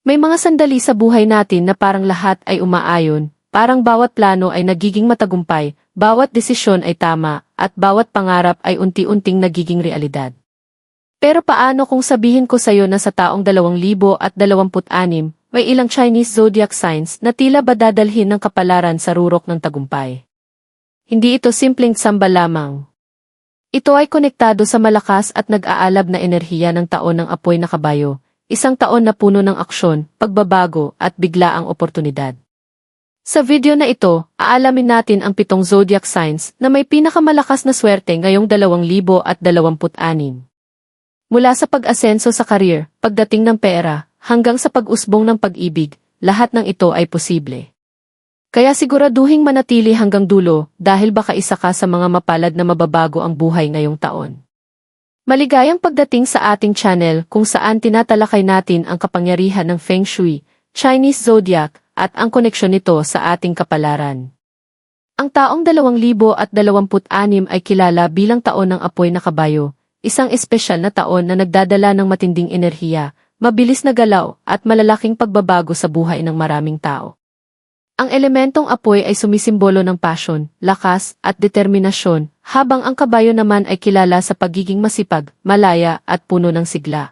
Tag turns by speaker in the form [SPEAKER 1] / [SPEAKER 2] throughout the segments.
[SPEAKER 1] May mga sandali sa buhay natin na parang lahat ay umaayon, parang bawat plano ay nagiging matagumpay, bawat desisyon ay tama, at bawat pangarap ay unti-unting nagiging realidad. Pero paano kung sabihin ko sa'yo na sa taong 2026, may ilang Chinese zodiac signs na tila ba dadalhin ng kapalaran sa rurok ng tagumpay? Hindi ito simpleng tsamba lamang. Ito ay konektado sa malakas at nag-aalab na enerhiya ng taon ng apoy na kabayo, isang taon na puno ng aksyon, pagbabago at biglaang oportunidad. Sa video na ito, aalamin natin ang 7 zodiac signs na may pinakamalakas na swerte ngayong 2026. Mula sa pag-asenso sa career, pagdating ng pera, hanggang sa pag-usbong ng pag-ibig, lahat ng ito ay posible. Kaya siguraduhing manatili hanggang dulo dahil baka isa ka sa mga mapalad na mababago ang buhay ngayong taon. Maligayang pagdating sa ating channel kung saan tinatalakay natin ang kapangyarihan ng Feng Shui, Chinese Zodiac, at ang koneksyon nito sa ating kapalaran. Ang taong 2026 ay kilala bilang taon ng apoy na kabayo, isang espesyal na taon na nagdadala ng matinding enerhiya, mabilis na galaw, at malalaking pagbabago sa buhay ng maraming tao. Ang elementong apoy ay sumisimbolo ng passion, lakas, at determinasyon, habang ang kabayo naman ay kilala sa pagiging masipag, malaya, at puno ng sigla.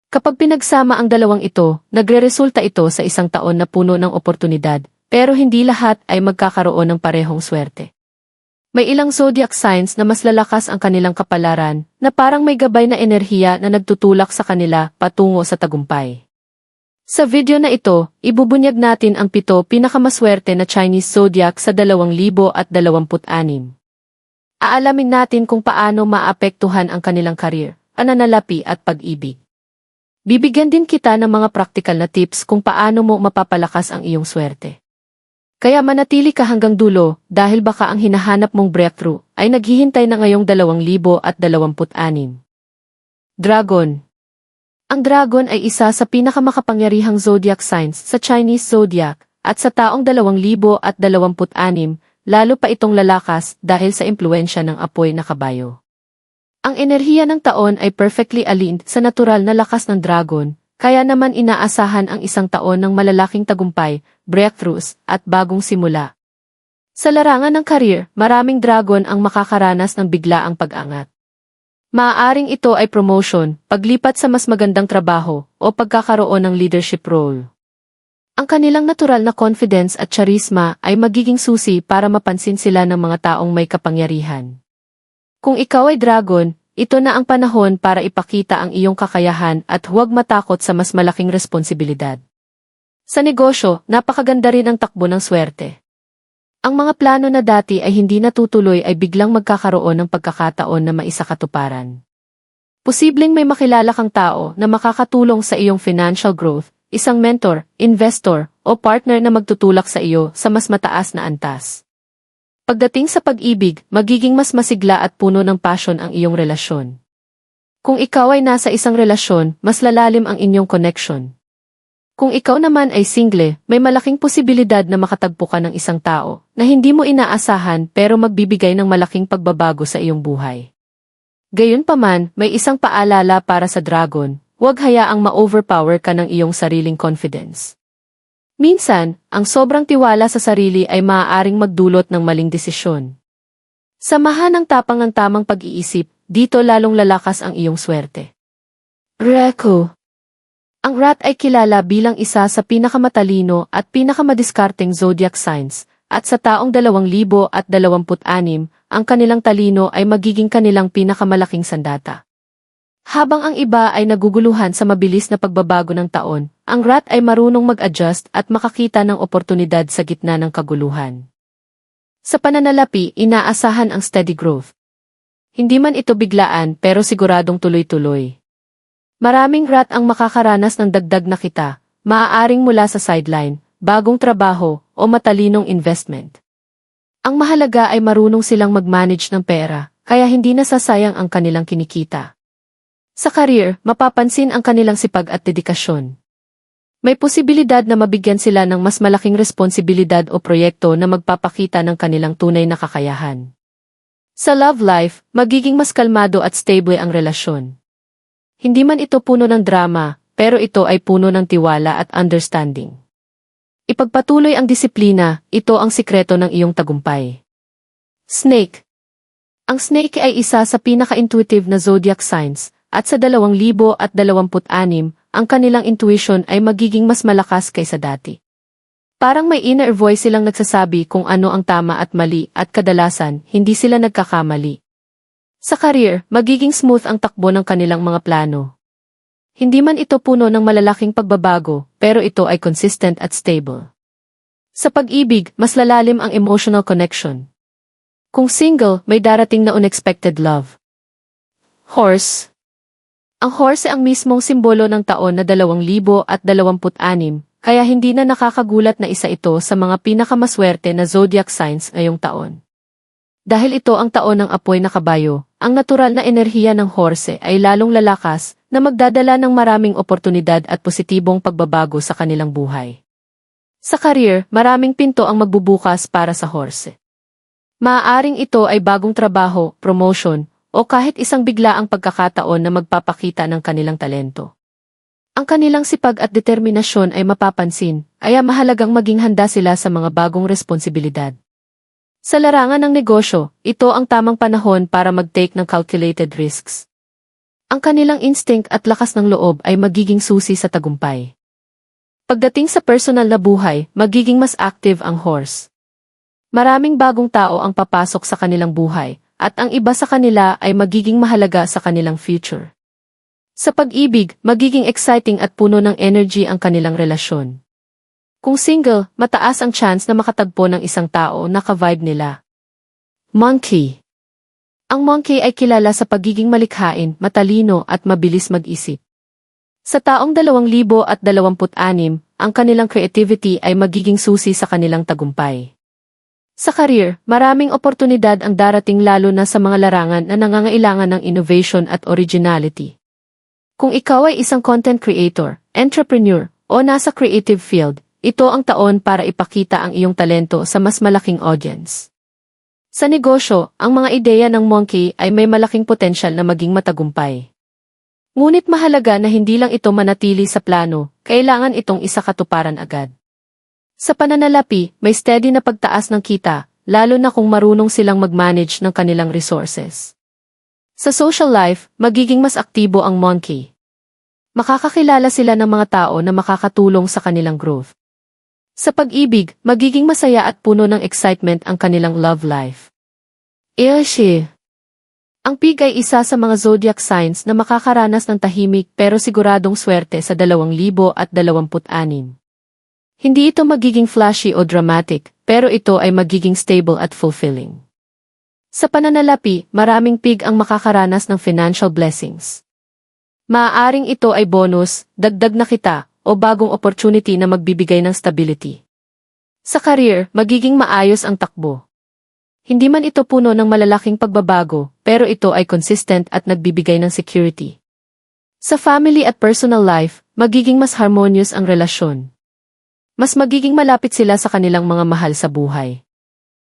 [SPEAKER 1] Kapag pinagsama ang dalawang ito, nagreresulta ito sa isang taon na puno ng oportunidad, pero hindi lahat ay magkakaroon ng parehong swerte. May ilang zodiac signs na mas lalakas ang kanilang kapalaran, na parang may gabay na enerhiya na nagtutulak sa kanila patungo sa tagumpay. Sa video na ito, ibubunyag natin ang 7 pinakamaswerte na Chinese Zodiac sa 2026. Aalamin natin kung paano maapektuhan ang kanilang career, pananalapi at pag-ibig. Bibigyan din kita ng mga praktikal na tips kung paano mo mapapalakas ang iyong swerte. Kaya manatili ka hanggang dulo dahil baka ang hinahanap mong breakthrough ay naghihintay na ngayong 2026. Dragon. Ang dragon ay isa sa pinakamakapangyarihang zodiac signs sa Chinese zodiac at sa taong 2026, lalo pa itong lalakas dahil sa impluensya ng apoy na kabayo. Ang enerhiya ng taon ay perfectly aligned sa natural na lakas ng dragon, kaya naman inaasahan ang isang taon ng malalaking tagumpay, breakthroughs, at bagong simula. Sa larangan ng career, maraming dragon ang makakaranas ng biglaang pag-angat. Maaaring ito ay promotion, paglipat sa mas magandang trabaho, o pagkakaroon ng leadership role. Ang kanilang natural na confidence at charisma ay magiging susi para mapansin sila ng mga taong may kapangyarihan. Kung ikaw ay dragon, ito na ang panahon para ipakita ang iyong kakayahan at huwag matakot sa mas malaking responsibilidad. Sa negosyo, napakaganda rin ang takbo ng swerte. Ang mga plano na dati ay hindi natutuloy ay biglang magkakaroon ng pagkakataon na maisakatuparan. Posibleng may makilala kang tao na makakatulong sa iyong financial growth, isang mentor, investor, o partner na magtutulak sa iyo sa mas mataas na antas. Pagdating sa pag-ibig, magiging mas masigla at puno ng passion ang iyong relasyon. Kung ikaw ay nasa isang relasyon, mas lalalim ang inyong connection. Kung ikaw naman ay single, may malaking posibilidad na makatagpo ka ng isang tao na hindi mo inaasahan pero magbibigay ng malaking pagbabago sa iyong buhay. Gayunpaman, may isang paalala para sa dragon, huwag hayaang ma-overpower ka ng iyong sariling confidence. Minsan, ang sobrang tiwala sa sarili ay maaaring magdulot ng maling desisyon. Samahan ng tapang ng tamang pag-iisip, dito lalong lalakas ang iyong swerte. Reko. Ang rat ay kilala bilang isa sa pinakamatalino at pinakamadiskarteng zodiac signs, at sa taong 2026, ang kanilang talino ay magiging kanilang pinakamalaking sandata. Habang ang iba ay naguguluhan sa mabilis na pagbabago ng taon, ang rat ay marunong mag-adjust at makakita ng oportunidad sa gitna ng kaguluhan. Sa pananalapi, inaasahan ang steady growth. Hindi man ito biglaan pero siguradong tuloy-tuloy. Maraming rat ang makakaranas ng dagdag na kita, maaaring mula sa sideline, bagong trabaho, o matalinong investment. Ang mahalaga ay marunong silang mag-manage ng pera, kaya hindi nasasayang ang kanilang kinikita. Sa career, mapapansin ang kanilang sipag at dedikasyon. May posibilidad na mabigyan sila ng mas malaking responsibilidad o proyekto na magpapakita ng kanilang tunay na kakayahan. Sa love life, magiging mas kalmado at stable ang relasyon. Hindi man ito puno ng drama, pero ito ay puno ng tiwala at understanding. Ipagpatuloy ang disiplina, ito ang sikreto ng iyong tagumpay. Snake. Ang snake ay isa sa pinaka-intuitive na zodiac signs, at sa 2026, ang kanilang intuition ay magiging mas malakas kaysa dati. Parang may inner voice silang nagsasabi kung ano ang tama at mali at kadalasan, hindi sila nagkakamali. Sa career, magiging smooth ang takbo ng kanilang mga plano. Hindi man ito puno ng malalaking pagbabago, pero ito ay consistent at stable. Sa pag-ibig, mas lalalim ang emotional connection. Kung single, may darating na unexpected love. Horse. Ang horse ay ang mismong simbolo ng taon na 2026, kaya hindi na nakakagulat na isa ito sa mga pinakamaswerte na zodiac signs ngayong taon. Dahil ito ang taon ng apoy na kabayo, ang natural na enerhiya ng horse ay lalong lalakas na magdadala ng maraming oportunidad at positibong pagbabago sa kanilang buhay. Sa career, maraming pinto ang magbubukas para sa horse. Maaaring ito ay bagong trabaho, promotion, o kahit isang biglaang pagkakataon na magpapakita ng kanilang talento. Ang kanilang sipag at determinasyon ay mapapansin, kaya mahalagang maging handa sila sa mga bagong responsibilidad. Sa larangan ng negosyo, ito ang tamang panahon para mag-take ng calculated risks. Ang kanilang instinct at lakas ng loob ay magiging susi sa tagumpay. Pagdating sa personal na buhay, magiging mas active ang horse. Maraming bagong tao ang papasok sa kanilang buhay, at ang iba sa kanila ay magiging mahalaga sa kanilang future. Sa pag-ibig, magiging exciting at puno ng energy ang kanilang relasyon. Kung single, mataas ang chance na makatagpo ng isang tao na ka-vibe nila. Monkey. Ang monkey ay kilala sa pagiging malikhain, matalino at mabilis mag-isip. Sa taong 2026, ang kanilang creativity ay magiging susi sa kanilang tagumpay. Sa career, maraming oportunidad ang darating lalo na sa mga larangan na nangangailangan ng innovation at originality. Kung ikaw ay isang content creator, entrepreneur, o nasa creative field, ito ang taon para ipakita ang iyong talento sa mas malaking audience. Sa negosyo, ang mga ideya ng monkey ay may malaking potensyal na maging matagumpay. Ngunit mahalaga na hindi lang ito manatili sa plano, kailangan itong isakatuparan agad. Sa pananalapi, may steady na pagtaas ng kita, lalo na kung marunong silang mag-manage ng kanilang resources. Sa social life, magiging mas aktibo ang monkey. Makakakilala sila ng mga tao na makakatulong sa kanilang growth. Sa pag-ibig, magiging masaya at puno ng excitement ang kanilang love life. Airship. Ang pig ay isa sa mga zodiac signs na makakaranas ng tahimik pero siguradong swerte sa 2026. Hindi ito magiging flashy o dramatic, pero ito ay magiging stable at fulfilling. Sa pananalapi, maraming pig ang makakaranas ng financial blessings. Maaaring ito ay bonus, dagdag na kita, o bagong opportunity na magbibigay ng stability. Sa career, magiging maayos ang takbo. Hindi man ito puno ng malalaking pagbabago, pero ito ay consistent at nagbibigay ng security. Sa family at personal life, magiging mas harmonious ang relasyon. Mas magiging malapit sila sa kanilang mga mahal sa buhay.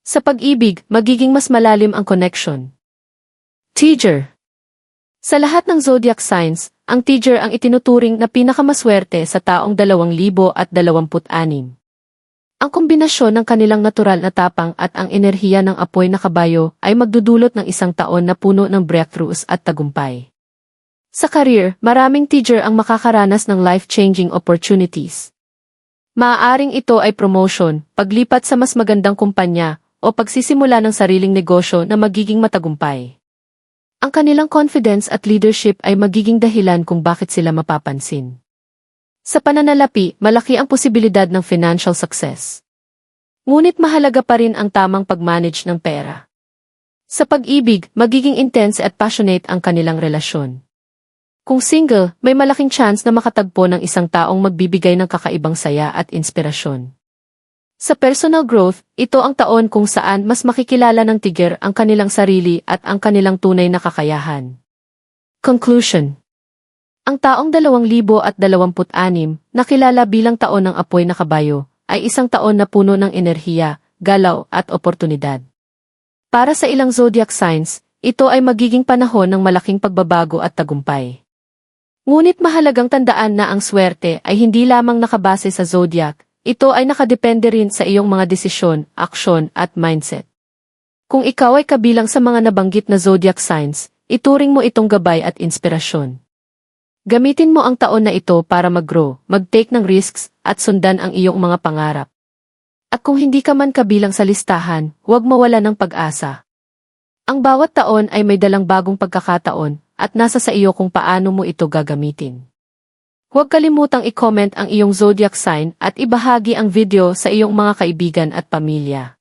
[SPEAKER 1] Sa pag-ibig, magiging mas malalim ang connection. Tigre. Sa lahat ng zodiac signs, ang Tigre ang itinuturing na pinakamaswerte sa taong 2026. Ang kombinasyon ng kanilang natural na tapang at ang enerhiya ng apoy na kabayo ay magdudulot ng isang taon na puno ng breakthroughs at tagumpay. Sa career, maraming Tigre ang makakaranas ng life-changing opportunities. Maaaring ito ay promotion, paglipat sa mas magandang kumpanya, o pagsisimula ng sariling negosyo na magiging matagumpay. Ang kanilang confidence at leadership ay magiging dahilan kung bakit sila mapapansin. Sa pananalapi, malaki ang posibilidad ng financial success. Ngunit mahalaga pa rin ang tamang pag-manage ng pera. Sa pag-ibig, magiging intense at passionate ang kanilang relasyon. Kung single, may malaking chance na makatagpo ng isang taong magbibigay ng kakaibang saya at inspirasyon. Sa personal growth, ito ang taon kung saan mas makikilala ng Tigre ang kanilang sarili at ang kanilang tunay na kakayahan. Conclusion. Ang taong 2026, na kilala bilang taon ng apoy na kabayo, ay isang taon na puno ng enerhiya, galaw at oportunidad. Para sa ilang zodiac signs, ito ay magiging panahon ng malaking pagbabago at tagumpay. Ngunit mahalagang tandaan na ang swerte ay hindi lamang nakabase sa zodiac, ito ay nakadepende rin sa iyong mga desisyon, aksyon at mindset. Kung ikaw ay kabilang sa mga nabanggit na zodiac signs, ituring mo itong gabay at inspirasyon. Gamitin mo ang taon na ito para mag-grow, mag-take ng risks, at sundan ang iyong mga pangarap. At kung hindi ka man kabilang sa listahan, huwag mawala ng pag-asa. Ang bawat taon ay may dalang bagong pagkakataon, at nasa sa iyo kung paano mo ito gagamitin. Huwag kalimutang i-comment ang iyong zodiac sign at ibahagi ang video sa iyong mga kaibigan at pamilya.